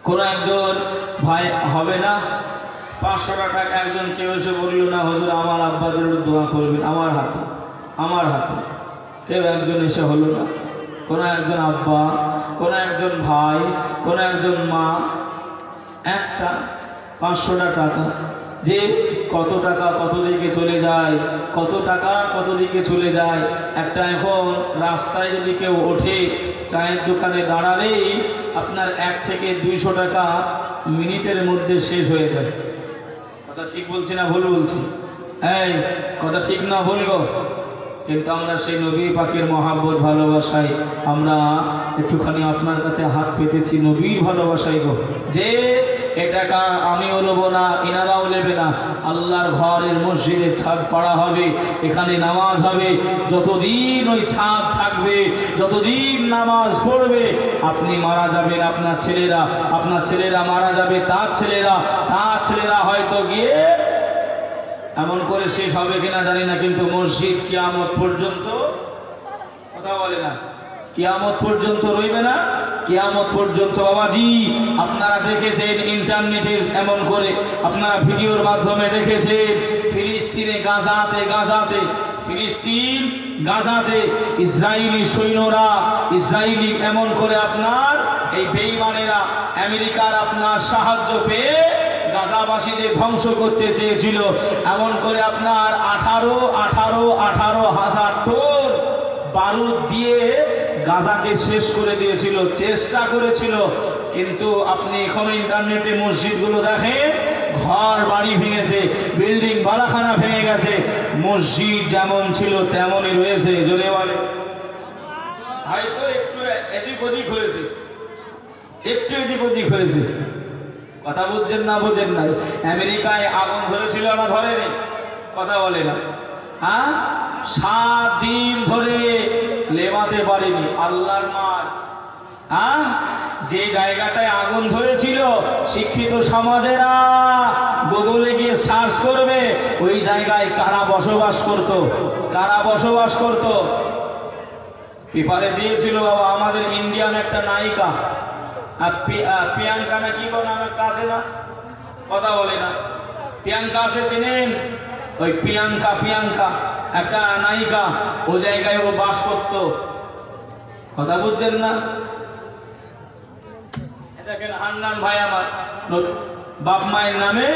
Speaker 1: কোন একজন হুজুর ভাই হবে না, 500 টাকা। একজন কেউ এসে বলল না হুজুর আমার আব্বাদের দোয়া করবেন, আমার হাতে কেউ একজন এসে হলো না। কোনো একজন আব্বা, কোনো একজন ভাই, কোনো একজন মা, একটা 500 টাকা, যে কত টাকা কত দিকে চলে যায়, কত টাকা কত দিকে চলে যায়। একটা এখন রাস্তায় যদি কেউ ওঠে, চায়ের দোকানে দাঁড়ালেই আপনার 1 থেকে 200 টাকা মিনিটের মধ্যে শেষ হয়ে যায়। কথা ঠিক বলছি না ভুল বলছি? এই কথা ঠিক না ভুল গো? কিন্তু আমরা সেই নবী পাকের মহাব্বত ভালোবাসায় আমরা একটুখানি আপনার কাছে হাত পেতেছি নবীর ভালোবাসায় গো, যে এ টাকা আমিও নেবো না, এনারাও নেবে না। আল্লাহর ঘরের মসজিদে ছাদ পাড়া হবে, এখানে নামাজ হবে। যতদিন ওই ছাদ থাকবে, যতদিন নামাজ পড়বে, আপনি মারা যাবেন, আপনার ছেলেরা মারা যাবে, তার ছেলেরা হয়তো গিয়ে এমন করে শেষ হবে কিনা জানি না, কিন্তু মসজিদ কিয়ামত পর্যন্ত, কথা বলে না, কিয়ামত পর্যন্ত রইবে না। কিয়ামত পর্যন্ত বাবাজি আপনারা দেখেছেন ইন্টারনেটে, এমন করে আপনারা ভিডিওর মাধ্যমে দেখেছেন ফিলিস্তিনে গাজাতে ইসরায়েলি সৈন্যরা, ইসরায়েলি এমন করে আপনার এই বেঈমানেরা আমেরিকার আপনার সাহায্য পেয়ে গাজাবাসীদের ধ্বংস করতে চেয়েছিল। এমন করে আপনার 18,000 টন বারুদ দিয়ে গাজাকে শেষ করে দিয়েছিল, চেষ্টা করেছিল। কিন্তু আপনি এখনো ইন্টারনেটে মসজিদগুলো দেখেন, ঘর বাড়ি ভেঙেছে, বিল্ডিং বালাখানা ভেঙে গেছে, মসজিদ যেমন ছিল তেমনই রয়েছে। জোরে বলে, হয়তো একটু এদিক ওদিক হয়েছে, কথা বুঝছেন না বোঝেন নাই? আমেরিকায় আগুন ধরেছিল না ধরেনি? কথা বলে না। হ্যাঁ, 7 দিন ধরে লেবাতে পারেনি, আল্লাহর মার। হ্যাঁ, যে জায়গাটায় আগুন ধরেছিল শিক্ষিত সমাজেরা গুগলে গিয়ে সার্চ করবে, ওই জায়গায় কারা বসবাস করত। পেপারে দিয়েছিল বাবা, আমাদের ইন্ডিয়ান একটা নায়িকা প্রিয়াঙ্কা না কি বলে, আমার কাছে না, কথা বলে না। প্রিয়াঙ্কা আছে, চেনেন? ওই প্রিয়াঙ্কা একটা নায়িকা, ও জায়গায় ও বাস করত। কথা বুঝছেন না? দেখেন হান্নান ভাই আমার বাপ মায়ের নামে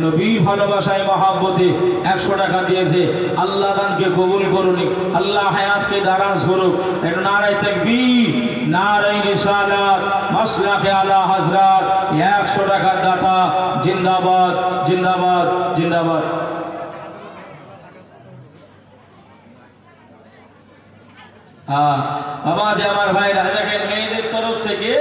Speaker 1: নবীর ভালোবাসায় মহাব্বতে 100 টাকা দিয়েছে। আল্লাহ দানকে কবুল করুন, আল্লাহ হায়াতকে দারাজ করুক। একটু নারায়ে তাকবীর, নারায়ে রিসালাত, মাসলাকে আলা হযরত। 100 টাকার দাতা জিন্দাবাদ, জিন্দাবাদ, জিন্দাবাদ। বাবা যে আমার ভাইরা দেখেন, মেয়েদের তরফ থেকে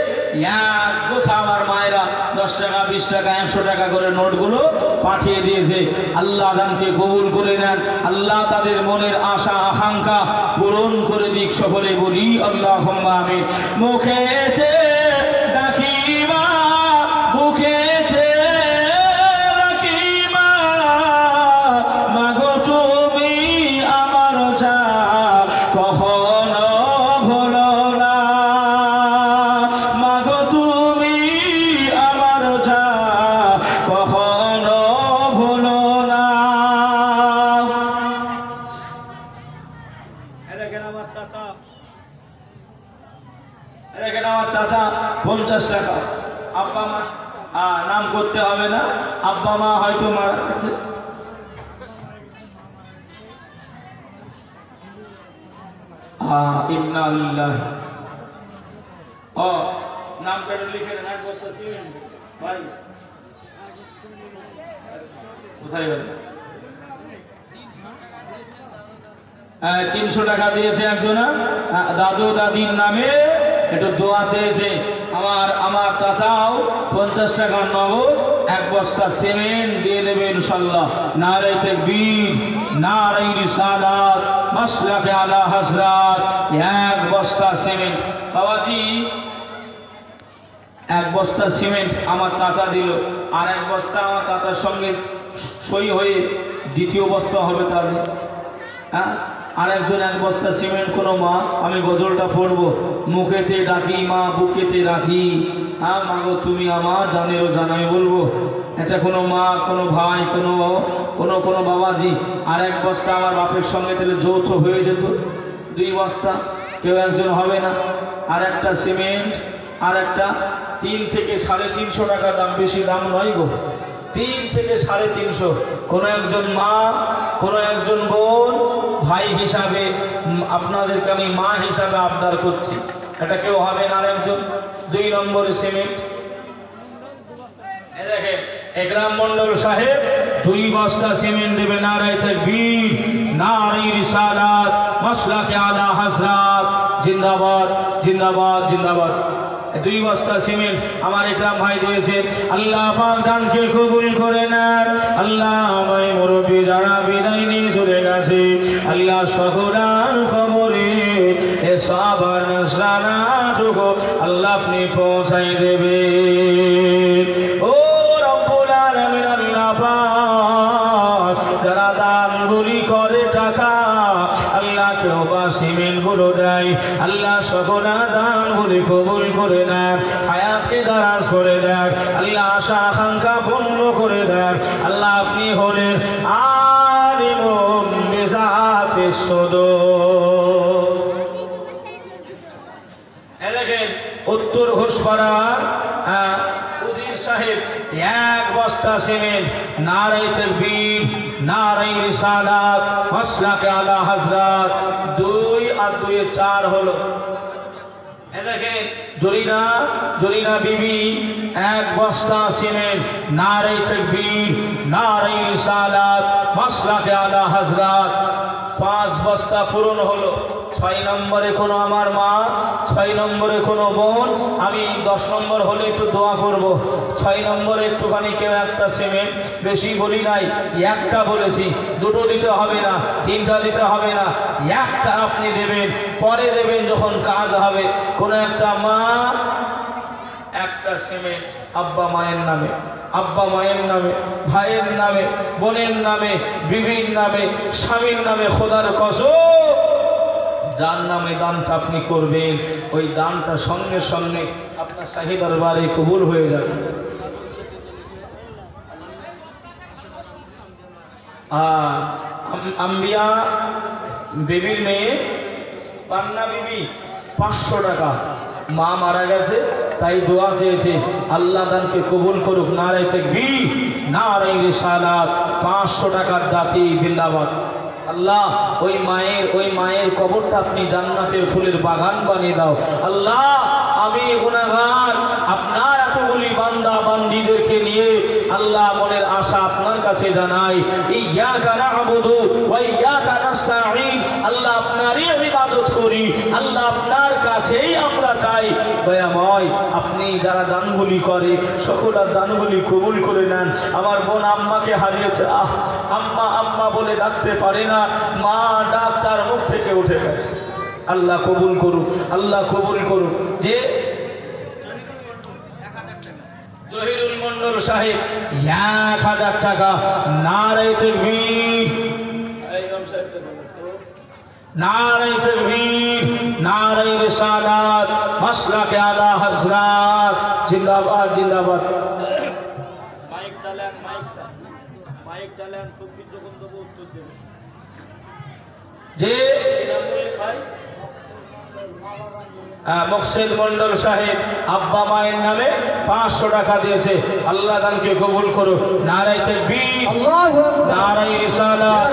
Speaker 1: এক গোছা আমার মায়েরা 10 টাকা, 20 টাকা, 100 টাকা করে নোটগুলো পাঠিয়ে দিয়েছে। আল্লাহ দানকে কবুল করে নেন, আল্লাহ তাদের মনের আশা আকাঙ্ক্ষা পূরণ করে দিক। সকলে বলি আল্লাহুম্মা আমিন। মুখেতে ডাকি মা, বুকেতে রাখি মা, মাগো তুমি আমার জান, কখনো ভুলো না। মাগো তুমি আমার জান, কখনো ভুলো না। দেখেন আমার চাচা 50 টাকা। আব্বা মা নাম করতে হবে না, আব্বা মা হয়তো মারা গেছে। ইন্না লিল্লাহি, নামটা লিখে নেন। 1 বস্তা সিমেন্ট ভাই কোথায় গেল? 300 টাকা দিয়েছে একজনা, দাদু দাদির নামে একটু দোয়া চেয়েছে। আমার চাচাও 50 টাকার নগদ 1 বস্তা সিমেন্ট দিয়ে দেবে ইনশাআল্লাহ। নারায়ে তাকবীর, নারায়ে রিসালাত, মাসলাকে আলা হযরত। 1 বস্তা সিমেন্ট বাবাজি, 1 বস্তা সিমেন্ট আমার চাচা দিল, আর 1 বস্তা আমার চাচার সঙ্গে সই হয়ে 2য় বস্তা হবে তাদের। হ্যাঁ, আরেকজন 1 বস্তা সিমেন্ট। কোনো মা, আমি গজলটা পড়বো, মুখেতে ডাকি মা, বুকেতে রাখি। হ্যাঁ মাগো তুমি আমার জানেও জানাই বলবো। এটা কোনো মা, কোনো ভাই, কোনো বাবাজি আর এক বস্তা আমার বাপের সঙ্গে তাহলে যৌথ হয়ে যেত, 2 বস্তা কেউ একজন হবে না। আর একটা সিমেন্ট আর একটা 3 থেকে 350 টাকা দাম, বেশি দাম নয় গো, 3 থেকে 350। কোনো একজন মা, কোনো একজন বোন, ভাই হিসাবে আপনাদেরকে আমি মা হিসাবে আবদার করছি, এটা কেউ হবে না। আর একজন 2 নম্বরে সিমেন্ট, দেখেন একরাম মন্ডল সাহেব 2 বস্তা সিমেন্ট দেবে। নারায়ে তাকবীর, নারায়ে রিসালাত, মাসলাকে আলা হযরত, জিন্দাবাদ জিন্দাবাদ জিন্দাবাদ। 2 বস্তা সিমেন্ট আমার একরাম ভাই দিয়েছে। আল্লাহ পাক দানকে কবুল করে নেন। আল্লাহ আমায় মুরব্বি যারা বিদায় নিয়ে চলে গেছে, আল্লাহ সকলার কবরে এ সবার নজরানাটুকু আল্লাহ আপনি পৌঁছাই দেবে। ও রব্বুল আলামিন, আল্লাহ পাক যারা দানগুলি করে টাকা, আল্লাহ কেউ বা সিমেন্ট গুলো দেয়, আল্লাহ সকলা দানগুলি কবুল করে নেন, হায়াতকে দারাজ করে দেন, আল্লাহ আশা আকাঙ্ক্ষা পূর্ণ করে দেন। আল্লাহ আপনি হলেন আলিমুম বিযাতিস সুদূর। দেখেন উত্তর ঘোষপাড়া উজির সাহেব 1 বস্তা সিমেন্ট। নারায়ে তাকবীর, নারায়ে রিসালাত, মাসলাকে আলা হযরত। 2 আর 2 4 হলো। দেখেন জরিনা বিবি 1 বস্তা সিমেন্ট। নারায়ে তাকবীর, নারায়ে রিসালাত, মাসলাকে আলা হযরত। 5 বস্তা পূরণ হলো। 6 নম্বরে কোনো আমার মা, 6 নম্বরে কোনো বোন, আমি 10 নম্বর হলে একটু দোয়া করব। 6 নম্বরে একটুখানি কেউ একটা সিমেন্ট, বেশি বলি নাই, 1টা বলেছি, 2টো দিতে হবে না, 3টা দিতে হবে না, 1টা আপনি দেবেন, পরে দেবেন যখন কাজ হবে। কোনো একটা মা 1টা সিমেন্ট আব্বা মায়ের নামে, আব্বা মায়ের নামে, ভাইয়ের নামে, বোনের নামে, বিবির নামে, স্বামীর নামে, খোদার কসম যার নামে দানটা আপনি করবেন, ওই দানটা সঙ্গে সঙ্গে আপনার শাহী দরবারে কবুল হয়ে যাবে। আম্বিয়া বিবির মেয়ে পান্না বিবি 500 টাকা, মা মারা গেছে তাই দোয়া চেয়েছে, আল্লাহ দানকে কবুল করুক। নারায়ে তাকবীর, নারায়ে রিসালাত, 500 টাকার দাতি জিন্দাবাদ। আল্লাহ ওই মায়ের কবরটা আপনি জান্নাতের ফুলের বাগান বানিয়ে দাও। আল্লাহ আমি গুনাহগার, আপনার এতগুলি বান্দা বান্দীদেরকে নিয়ে আল্লাহ মনের আশা আপনার কাছে জানাই। ইয়্যাকা না'বুদু ওয়া ইয়্যাকা নাস্তাঈন। আল্লাহ আপনারই ইবাদত করি, আল্লাহ আপনার কাছেই আমরা চাই। দয়াময় আপনি যারা দানগুলি করে সকলের দানগুলি কবুল করে নেন। আমার বোন আম্মাকে হারিয়েছে, আম্মা আম্মা বলে ডাকতে পারে না, মা ডাক তার মুখ থেকে উঠে গেছে। আল্লাহ কবুল করুক, আল্লাহ কবুল করুক। যে জহিরুল মন্ডল সাহেব 1000 টাকা। নারায়ে তাকবীর, নারায়ে তাকবীর, নারায়ে রিসালাত, মাসলাকে আলা হযরত, জিন্দাবাদ জিন্দাবাদ। মাইক ডালেন খুব যখন দেব উত্তর দেব। যে মকসেদ মন্ডল সাহেব আব্বা মায়ের নামে 500 টাকা দিয়েছে, আল্লাহ দানকে কবুল করুক। নারায়ে তাকবীর, নারায়ে রিসালাত,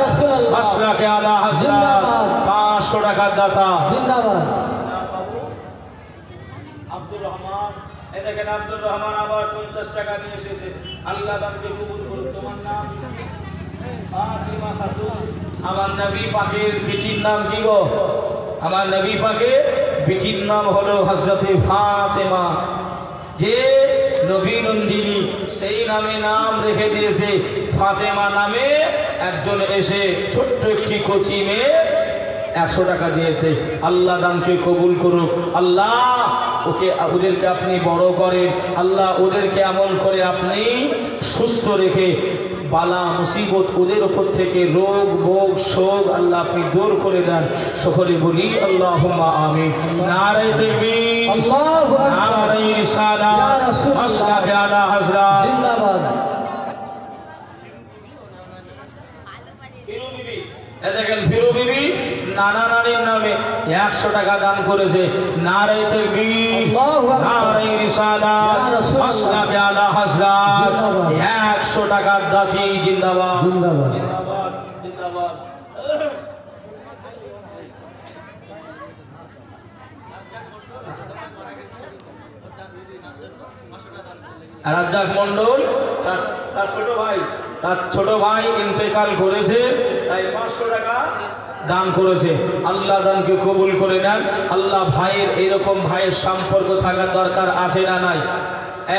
Speaker 1: মাসলাকে আলা হযরত, 500 টাকার দাতা জিন্দাবাদ। আব্দুর রহমান, এই দেখেন আব্দুর রহমান আবার 50 টাকা নিয়ে এসেছে, আল্লাহ দানকে কবুল করুক। তোমার নাম ফাতিমা খাতুন। আমার নবী পাকের বিটির নাম কি গো? আমার নবী পাকের বিটির নাম হলো হযরতে ফাতেমা। যে নবী নন্দিনী সেই নামে নাম রেখে দিয়েছে ফাতেমা নামে। একজন এসে ছোট্ট একটি কচি মেয়ে 100 টাকা দিয়েছে, আল্লাহ দানকে কবুল করুক। আল্লাহ ওদেরকে আপনি বড় করেন, আল্লাহ ওদেরকে এমন করে আপনি সুস্থ রেখে বালা মুসিবত ওদের উপর থেকে রোগ ভোগ শোক আল্লাহ আপনি দূর করে দেন সকলে বলি আল্লাহুম্মা আমিন নারায়ে তাকবীর আল্লাহু আকবার নারায়ে রিসালাত ইয়া রাসূলুল্লাহ মাশরাফে আলা হযরত জিন্দাবাদ দেখেন ফিরু বিবি নানা নানির নামে 100 টাকা দান করেছে নারায়ে তাকবীর নারায়ে রিসালাত মাশরাফে আলা হযরত 100 টাকার দাতি জিন্দাবাদ জিন্দাবাদ জিন্দাবাদ জিন্দাবাদ রাজ্জাক মণ্ডল তার ছোট ভাই ইন্তেকাল করেছে তাই 500 টাকা দান করেছে আল্লাহ দানকে কবুল করে নেন আল্লাহ ভাইয়ের এরকম ভাইয়ের সম্পর্ক থাকার দরকার আছে না নাই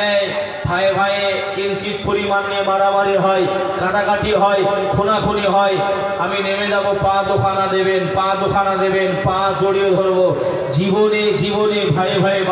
Speaker 1: এই ভাইয়ে ভাইয়ে কিঞ্চিত পরিমাণ নিয়ে মারামারি হয় কাটাকাটি হয় খুনাখুনি হয় আমি নেমে যাব পা দোখানা দেবেন পা জড়িয়ে ধরবো জীবনে ভাইয়ে ভাইয়ে